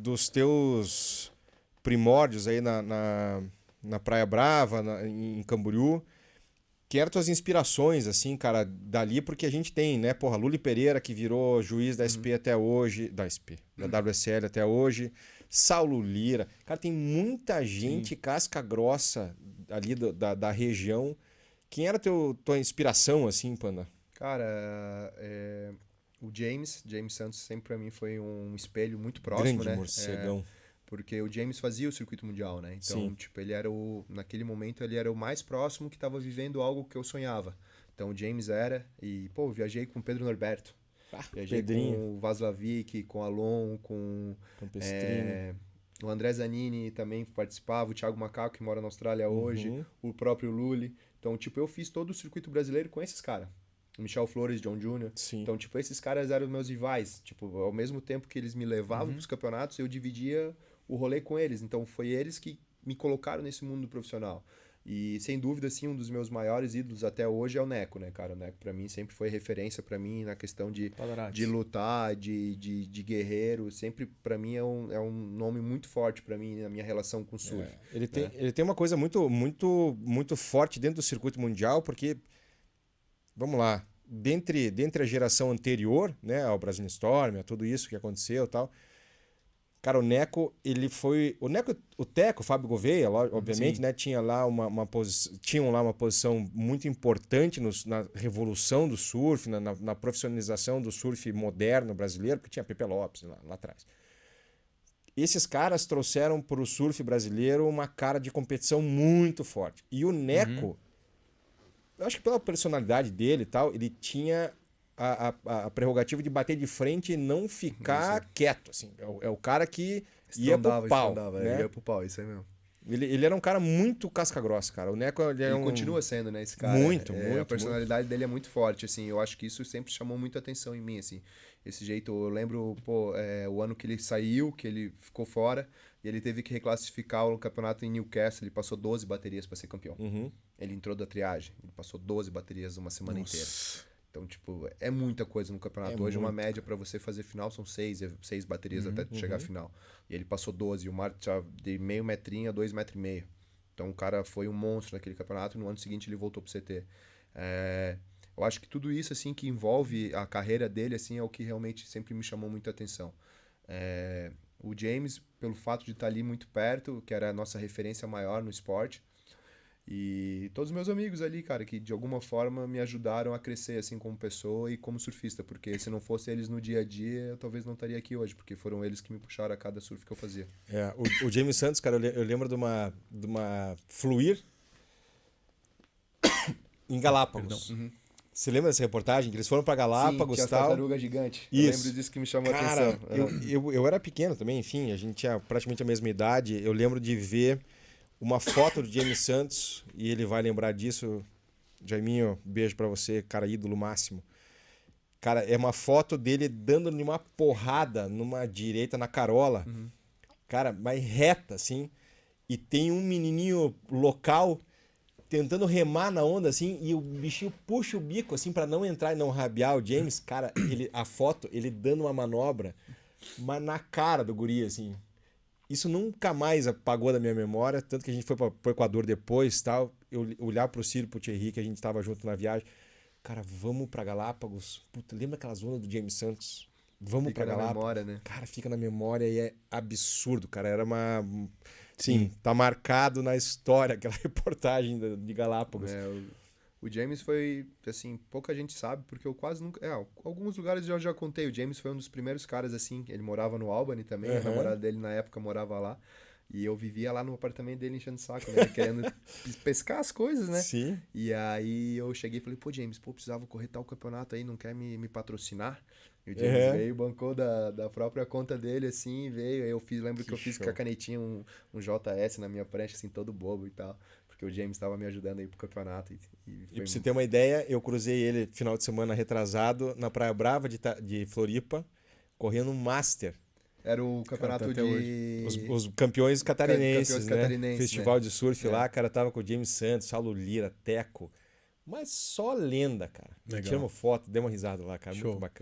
dos teus primórdios aí na Praia Brava, em Camboriú. Que eram tuas inspirações, assim, cara, dali, porque a gente tem, né, porra, Luli Pereira, que virou juiz da SP até hoje, da WSL até hoje, Saulo Lira. Cara, tem muita gente casca grossa ali da região. Quem era tua inspiração, assim, Panda? Cara, o James Santos sempre pra mim foi um espelho muito próximo, Grande né? morcegão. Porque o James fazia o circuito mundial, né? Então, Sim. tipo, naquele momento ele era o mais próximo que estava vivendo algo que eu sonhava. Então, o James era, e, pô, eu viajei com o Pedro Norberto. Viajei Pedrinho, com o Vaslavic, com o Alon, com Campestrini. o André Zanini também participava, o Thiago Macaco, que mora na Austrália hoje, o próprio Lully. Então, tipo, eu fiz todo o circuito brasileiro com esses caras. O Michel Flores, John Jr. Sim. Então, tipo, esses caras eram meus rivais. Tipo, ao mesmo tempo que eles me levavam pros campeonatos, eu dividia o rolê com eles. Então, foi eles que me colocaram nesse mundo profissional. E, sem dúvida, assim, um dos meus maiores ídolos até hoje é o Neco, né, cara? O Neco, pra mim, sempre foi referência pra mim na questão de lutar, de guerreiro. Sempre, pra mim, é um nome muito forte pra mim na minha relação com o surf. Ele tem uma coisa muito, muito, muito forte dentro do circuito mundial, porque, vamos lá, dentre a geração anterior, né, ao Brasil Storm, a tudo isso que aconteceu e tal, cara, o Neco, ele foi... O Teco, o Fábio Gouveia, obviamente, né, tinham lá uma posição muito importante na revolução do surf, na profissionalização do surf moderno brasileiro, porque tinha Pepe Lopes lá atrás. Esses caras trouxeram para o surf brasileiro uma cara de competição muito forte. E o Neco, eu acho que pela personalidade dele e tal, ele tinha a prerrogativa de bater de frente e não ficar quieto. Assim. É o cara que ia pro pau. Né? Ia pro pau, isso aí mesmo. Ele era um cara muito casca-grossa, cara. O Neco ele continua sendo, né, esse cara. Muito. A personalidade dele é muito forte, assim. Eu acho que isso sempre chamou muita atenção em mim, assim. Esse jeito, eu lembro, o ano que ele saiu, que ele ficou fora, e ele teve que reclassificar o campeonato em Newcastle. Ele passou 12 baterias para ser campeão. Ele entrou da triagem, ele passou 12 baterias uma semana inteira. Então, tipo, é muita coisa no campeonato. Hoje, uma média para você fazer final são 6 baterias até chegar à final. E ele passou 12, o Mark de meio metrinho a 2,5 metros. Então, o cara foi um monstro naquele campeonato e no ano seguinte ele voltou pro CT. Eu acho que tudo isso, assim, que envolve a carreira dele, assim, é o que realmente sempre me chamou muita atenção. O James, pelo fato de estar ali muito perto, que era a nossa referência maior no esporte, e todos os meus amigos ali, cara, que de alguma forma me ajudaram a crescer, assim, como pessoa e como surfista, porque se não fosse eles no dia a dia, eu talvez não estaria aqui hoje, porque foram eles que me puxaram a cada surf que eu fazia. O James Santos, cara, eu lembro de uma Fluir em Galápagos. Você lembra dessa reportagem? Que eles foram pra Galápagos e tal? Tartaruga gigante. Isso. Eu lembro disso que me chamou a cara, atenção. Eu era pequeno também, enfim, a gente tinha praticamente a mesma idade. Eu lembro de ver uma foto do James Santos, e ele vai lembrar disso. Jaiminho, beijo pra você, cara, ídolo máximo. Cara, é uma foto dele dando-lhe uma porrada numa direita na carola. Cara, mas reta, assim. E tem um menininho local tentando remar na onda, assim, e o bichinho puxa o bico, assim, pra não entrar e não rabiar o James. Cara, a foto, ele dando uma manobra, mas na cara do guri, assim. Isso nunca mais apagou da minha memória, tanto que a gente foi pro Equador depois, tal. Eu olhar pro Ciro e pro Thierry, que a gente tava junto na viagem. Cara, vamos pra Galápagos. Puta, lembra aquelas ondas do James Santos? Vamos pra Galápagos. Memória, né? Cara, fica na memória e é absurdo, cara. Era uma... Sim, tá marcado na história aquela reportagem de Galápagos. O James foi, assim, pouca gente sabe, porque eu quase nunca... alguns lugares eu já contei. O James foi um dos primeiros caras, assim, ele morava no Albany também, a namorada dele na época morava lá. E eu vivia lá no apartamento dele enchendo o saco, né? Querendo pescar as coisas, né? Sim. E aí eu cheguei e falei, James, precisava correr tal campeonato aí, não quer me patrocinar? E o James veio, bancou da própria conta dele, assim, veio. Aí eu lembro que eu fiz com a canetinha um JS na minha prancha, assim, todo bobo e tal. Porque o James estava me ajudando aí pro campeonato. E pra você ter uma ideia, eu cruzei ele final de semana retrasado na Praia Brava de Floripa, correndo um Master. Era o campeonato Os campeões catarinenses, né? Catarinenses, Festival de surf lá, cara, tava com o James Santos, Saulo Lira, Teco. Mas só lenda, cara. Tiramos foto, demos uma risada lá, cara. Show. Muito bacana.